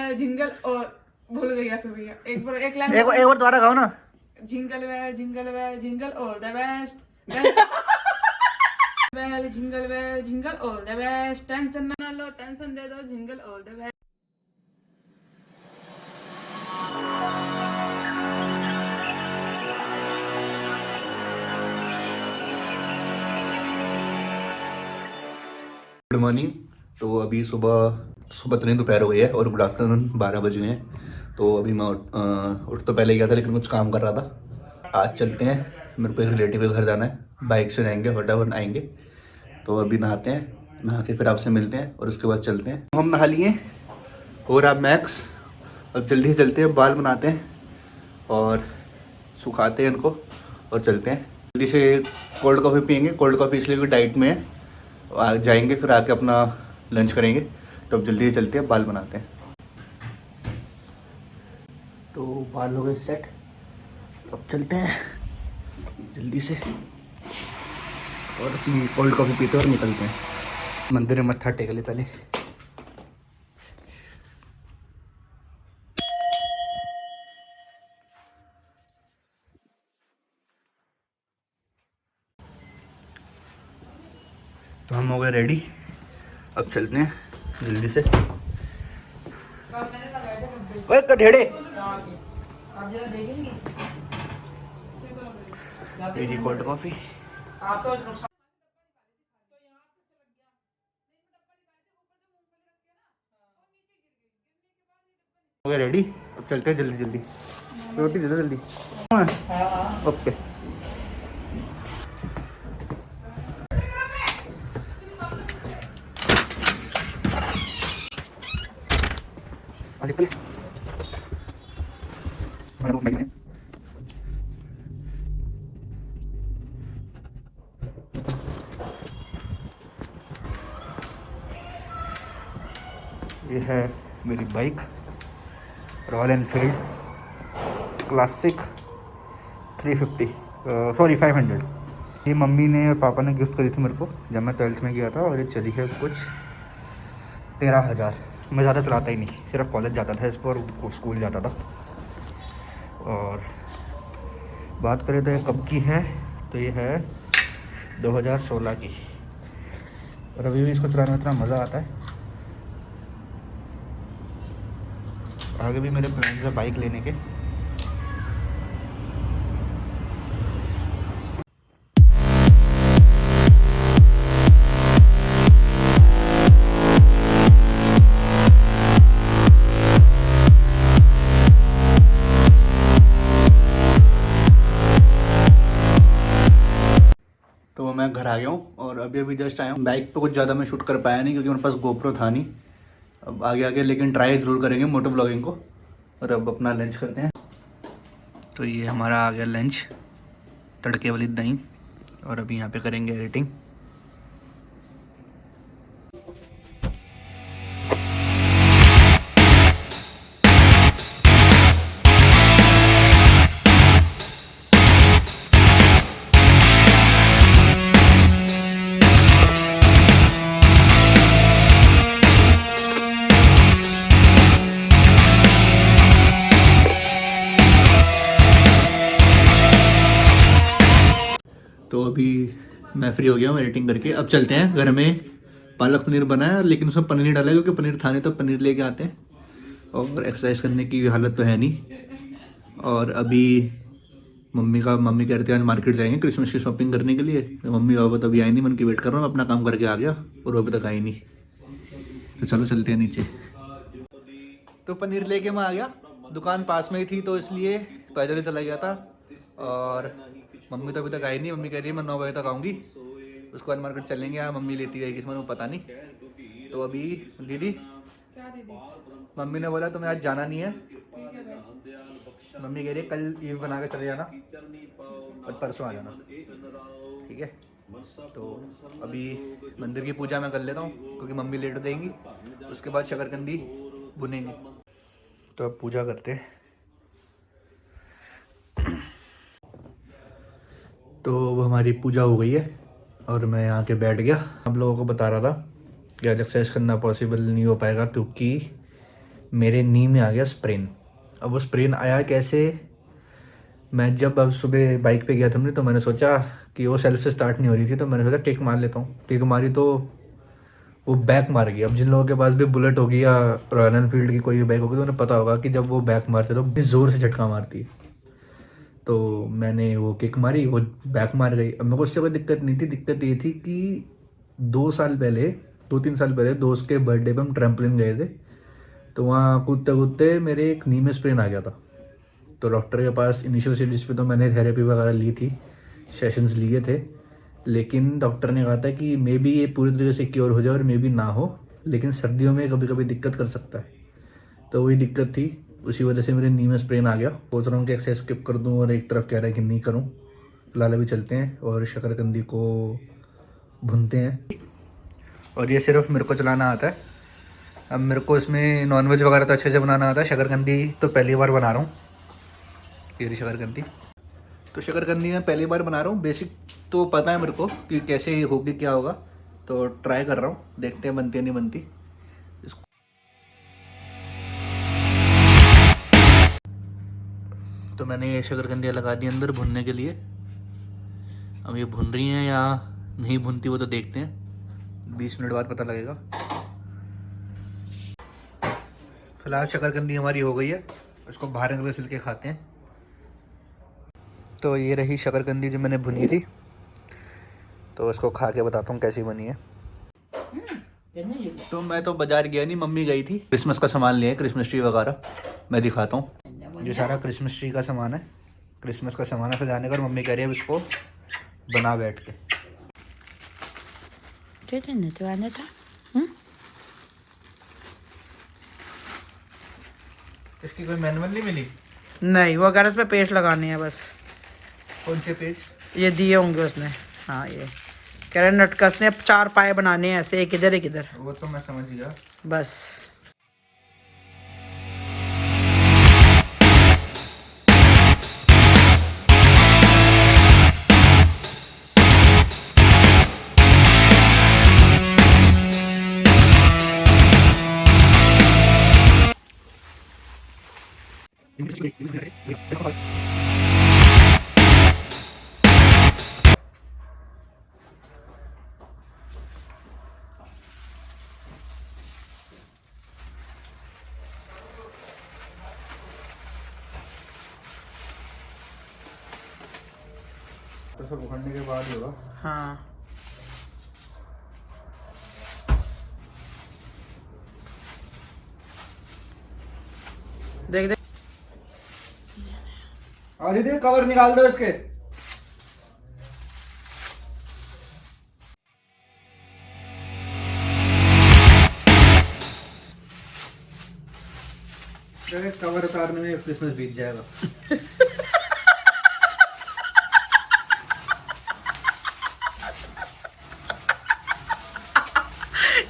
Bell jingle और भूल गई यार भैया एक लाइन एक बार दोबारा गाओ ना। Jingle bell jingle all the best bell jingle all the best tension ना लो टेंशन दे दो jingle all the best. Good morning. तो अभी सुबह तो नहीं, दोपहर हो गई है और गुड आफ्टरनून 12 बज गए हैं। तो अभी मैं उठ तो पहले ही गया था, लेकिन कुछ काम कर रहा था। आज चलते हैं, मेरे को एक रिलेटिव के घर जाना है, बाइक से जाएंगे, फटाफट आएंगे। तो अभी नहाते हैं, नहा के फिर आपसे मिलते हैं और उसके बाद चलते हैं। हम नहा लिए और आप मैक्स, अब जल्दी से चलते हैं, बाल बनाते हैं और सुखाते हैं इनको और चलते हैं जल्दी से। कोल्ड कॉफ़ी पियेंगे, कोल्ड कॉफ़ी इसलिए कि डाइट में है। जाएंगे फिर आके अपना लंच करेंगे। तो अब जल्दी से चलते हैं, बाल बनाते हैं। तो बाल हो गए सेट, अब चलते हैं जल्दी से और अपनी कोल्ड कॉफ़ी पीते और निकलते हैं। मंदिर में मत्था टेक ले पहले। तो हम हो गए रेडी, अब चलते हैं जल्दी से। ओए कठेड़े, ये जी कोल्ड कॉफ़ी। हो गए रेडी, अब चलते हैं जल्दी जल्दी। रोटी दे दो जल्दी। ओके। ये है मेरी बाइक, रॉयल एनफील्ड क्लासिक 500। ये मम्मी ने और पापा ने गिफ्ट करी थी मेरे को जब मैं 12th में गया था, और ये चली है कुछ 13,000। मैं ज़्यादा चलाता ही नहीं, सिर्फ कॉलेज जाता था इस पर, स्कूल जाता था। और बात करें तो ये कब की है, तो ये है 2016 की। और अभी भी इसको चलाने में इतना मज़ा आता है। आगे भी मेरे प्लान है बाइक लेने के। तो मैं घर आ गया हूँ और अभी जस्ट आया हूँ। बाइक पे कुछ ज़्यादा मैं शूट कर पाया नहीं क्योंकि मेरे पास गोप्रो था नहीं। अब आगे लेकिन ट्राई ज़रूर करेंगे मोटो ब्लॉगिंग को। और अब अपना लंच करते हैं। तो ये हमारा आ गया लंच, तड़के वाली दही, और अभी यहाँ पे करेंगे एडिटिंग। तो अभी मैं फ्री हो गया हूँ एडिटिंग करके। अब चलते हैं, घर में पालक पनीर बनाया लेकिन उसमें पनीर नहीं डाला क्योंकि पनीर था नहीं, तो पनीर लेके आते हैं। और एक्सरसाइज करने की हालत तो है नहीं। और अभी मम्मी कह रही थी आज मार्केट जाएंगे क्रिसमस की शॉपिंग करने के लिए। तो मम्मी पापा तो अभी आई नहीं, मैं उनकी वेट कर रहा हूँ। अपना काम करके आ गया और वो अभी तक आई नहीं। तो चलो चलते हैं नीचे। तो पनीर लेके मैं आ गया, दुकान पास में ही थी तो इसलिए पैदल ही चला गया था। और मम्मी तो अभी तक आई नहीं, मम्मी कह रही है मैं 9 बजे तक आऊँगी, उसके बाद मार्केट चलेंगे। या मम्मी लेती है किस में पता नहीं। तो अभी दीदी, क्या दीदी? मम्मी ने बोला तुम्हें आज जाना नहीं है। ठीक है भाई। मम्मी कह रही है कल ईव बना के चले जाना और परसों आ जाना, ठीक है। तो अभी मंदिर की पूजा मैं कर लेता हूँ क्योंकि मम्मी लेट देंगी, उसके बाद शकरकंदी भुनेंगे। तो अब पूजा करते हैं। तो अब हमारी पूजा हो गई है और मैं यहाँ के बैठ गया। आप लोगों को बता रहा था कि आज एक्सरसाइज करना पॉसिबल नहीं हो पाएगा क्योंकि मेरे नी में आ गया स्प्रेन। अब वो स्प्रेन आया कैसे, मैं जब अब सुबह बाइक पे गया था हमने, तो मैंने सोचा कि वो सेल्फ से स्टार्ट नहीं हो रही थी, तो मैंने सोचा किक मार लेता हूँ। किक मारी तो वो बैक मार गई। अब जिन लोगों के पास भी बुलेट होगी या रॉयल एनफील्ड की कोई भी बाइक होगी तो उन्हें पता होगा कि जब वो बैक मारते तो किस ज़ोर से झटका मारती है। तो मैंने वो किक मारी, वो बैक मार गई। अब मेरे को उससे कोई दिक्कत नहीं थी, दिक्कत ये थी कि 2 साल पहले, 2-3 साल पहले दोस्त के बर्थडे पे हम ट्रैम्पलिन गए थे, तो वहाँ कूदते कूदते मेरे एक नी में स्प्रेन आ गया था। तो डॉक्टर के पास इनिशियल स्टेजेस पे तो मैंने थेरेपी वगैरह ली थी, सेशंस लिए थे, लेकिन डॉक्टर ने कहा था कि मे बी ये पूरी तरीके से क्योर हो जाए और मे बी ना हो, लेकिन सर्दियों में कभी कभी दिक्कत कर सकता है। तो वही दिक्कत थी, उसी वजह से मेरे नी में स्प्रेन आ गया। सोच रहा हूँ कि एक्सरसाइज स्किप कर दूँ, और एक तरफ कह रहा है कि नहीं करूँ। फिलहाल अभी चलते हैं और शकरकंदी को भूनते हैं। और ये सिर्फ मेरे को चलाना आता है। अब मेरे को इसमें नॉनवेज वगैरह तो अच्छे से बनाना आता है, शकरकंदी तो पहली बार बना रहा हूँ। ये रही शकरकंदी। तो शकरकंदी मैं पहली बार बना रहा हूँ। बेसिक तो पता है मेरे को कि कैसे होगी क्या होगा, तो ट्राई कर रहा हूँ, देखते हैं बनती है नहीं बनती। तो मैंने ये शकरकंदियाँ लगा दी अंदर भुनने के लिए। अब ये भुन रही हैं या नहीं भुनती वो तो देखते हैं, 20 मिनट बाद पता लगेगा। फिलहाल शकरकंदी हमारी हो गई है, इसको बाहर निकल छिल के खाते हैं। तो ये रही शकरकंदी जो मैंने भुनी थी, तो इसको खा के बताता हूँ कैसी बनी है। तो मैं तो बाजार गया नहीं, मम्मी गई थी। क्रिसमस का सामान लिया है, क्रिसमस ट्री वगैरह। मैं दिखाता हूँ, ये सारा क्रिसमस ट्री का सामान है, क्रिसमस का सामान है सजाने का। और मम्मी कह रही है अब इसको बना बैठ के। इसकी कोई मैनुअल नहीं मिली? नहीं, वो अगर इस पे पेस्ट लगानी है बस। कौन से पेज? ये दिए होंगे उसने। हाँ, ये कह रहे नटकस ने 4 पाए बनाने हैं ऐसे, एक इधर एक इधर। वो तो मैं समझ गया बस। तो सब उखड़ने के बाद ही होगा। हाँ, देख देख। और दीदी कवर निकाल दो इसके। अरे कवर उतारने में क्रिसमस बीत जाएगा।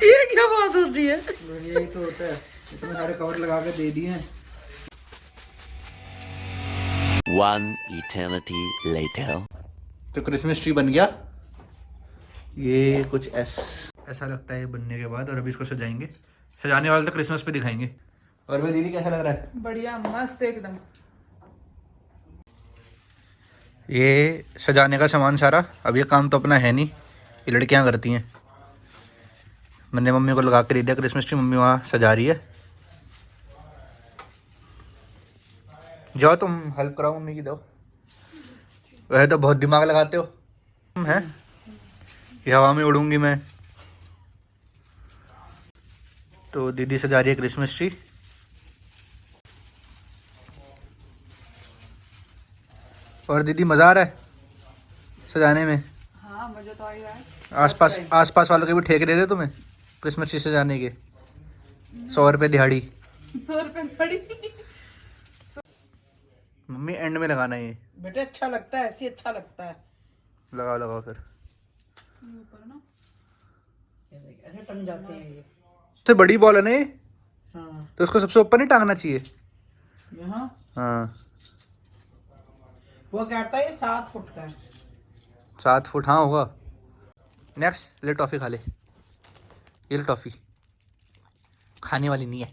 ये क्या बात होती है? यही तो होता है, इतने सारे कवर लगा के दे दिए हैं। One eternity later. तो क्रिसमस ट्री बन गया। ये कुछ ऐसा लगता है बनने के बाद। और अभी इसको सजाएंगे, सजाने वाले तो क्रिसमस पे दिखाएंगे। और भाई दीदी कैसा लग रहा है? बढ़िया मस्त एकदम। ये सजाने का सामान सारा। अब ये काम तो अपना है नहीं, ये लड़कियां करती हैं। मैंने मम्मी को लगा के दे दिया क्रिसमस ट्री, मम्मी वहाँ सजा रही है। जाओ तुम हेल्प कराओ मम्मी की। दो वह तो बहुत दिमाग लगाते हो हैं। ये हवा में उड़ूंगी मैं। तो दीदी सजा रही है क्रिसमस ट्री। और दीदी मज़ा आ रहा है सजाने में? हाँ, मजा तो आ ही रहा है। आसपास वालों के भी ठेके दे दे तुम्हें क्रिसमस ट्री सजाने के। 100 रुपये दिहाड़ी। 100 रुपए पड़ी। मम्मी एंड में लगाना है ये। बेटे अच्छा लगता है, ऐसे अच्छा लगता है। लगाओ लगाओ फिर। ऊपर ना ये देख, ऐसे टंग जाते हैं ये। सबसे बड़ी बॉल है ना ये, हाँ, तो उसको सबसे ऊपर नहीं टांगना चाहिए। यहाँ हाँ, वो कहता है ये 7 फुट का है। 7 फुट हाँ होगा। नेक्स्ट ले टॉफ़ी खा ले। ये ले टॉफ़ी, खाने वाली नहीं है,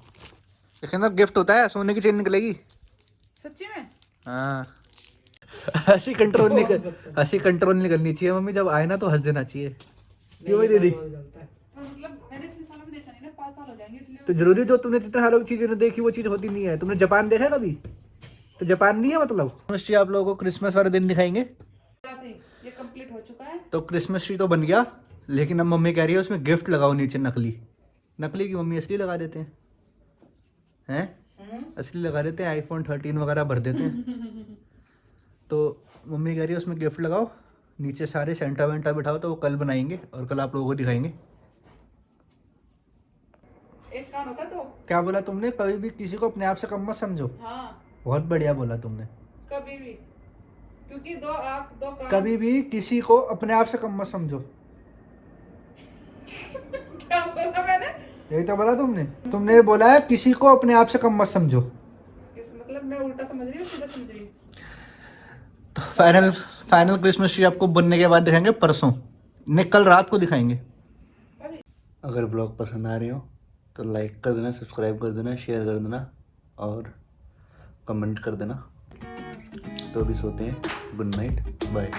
इसके अंदर गिफ्ट होता है, सोने की चेन निकलेगी। सच्ची में? हाँ। हंसी कंट्रोल नहीं करनी चाहिए मम्मी, जब आए ना तो हंस देना चाहिए। क्यों भाई दीदी? मतलब मैंने इतने सालों में देखा नहीं ना, 5 साल हो जाएंगे इसलिए। तो जरूरी जो तुमने जितने सालों की चीजें देखी वो चीज होती नहीं है। तुमने जापान देखा है कभी? तो जापान नहीं है मतलब। क्रिसमस ट्री आप लोगों को क्रिसमस वाले दिन दिखाएंगे। ये कंप्लीट हो चुका है। तो क्रिसमस ट्री तो बन गया, लेकिन अब मम्मी कह रही है उसमें गिफ्ट लगाओ नीचे, नकली की मम्मी असली लगा देते हैं असली लगा देते हैं, आईफोन 13 वगैरह भर देते हैं। तो मम्मी कह रही है उसमें गिफ्ट लगाओ नीचे, सारे सेंटा वेंटा बिठाओ, तो वो कल बनाएंगे और कल आप लोगों को दिखाएंगे। एक कान होता तो। क्या बोला तुमने? कभी भी किसी को अपने आप से कम मत समझो। हाँ। बहुत बढ़िया बोला तुमने। कभी भी, क्योंकि 2 आँख 2 कान। कभी भी किसी को अपने आप से कम मत समझो। क्या बोला मैंने? यही तो बोला तुमने बोला है किसी को अपने आप से कम मत समझो। इस मतलब मैं उल्टा समझ रही हूँ, सीधा समझ रही हूँ। तो फाइनल क्रिसमस ट्री आपको बनने के बाद दिखाएंगे परसों, नहीं कल रात को दिखाएंगे। अगर ब्लॉग पसंद आ रही हो तो लाइक कर देना, सब्सक्राइब कर देना, शेयर कर देना और कमेंट कर देना। तो अभी सोते हैं, गुड नाइट, बाय।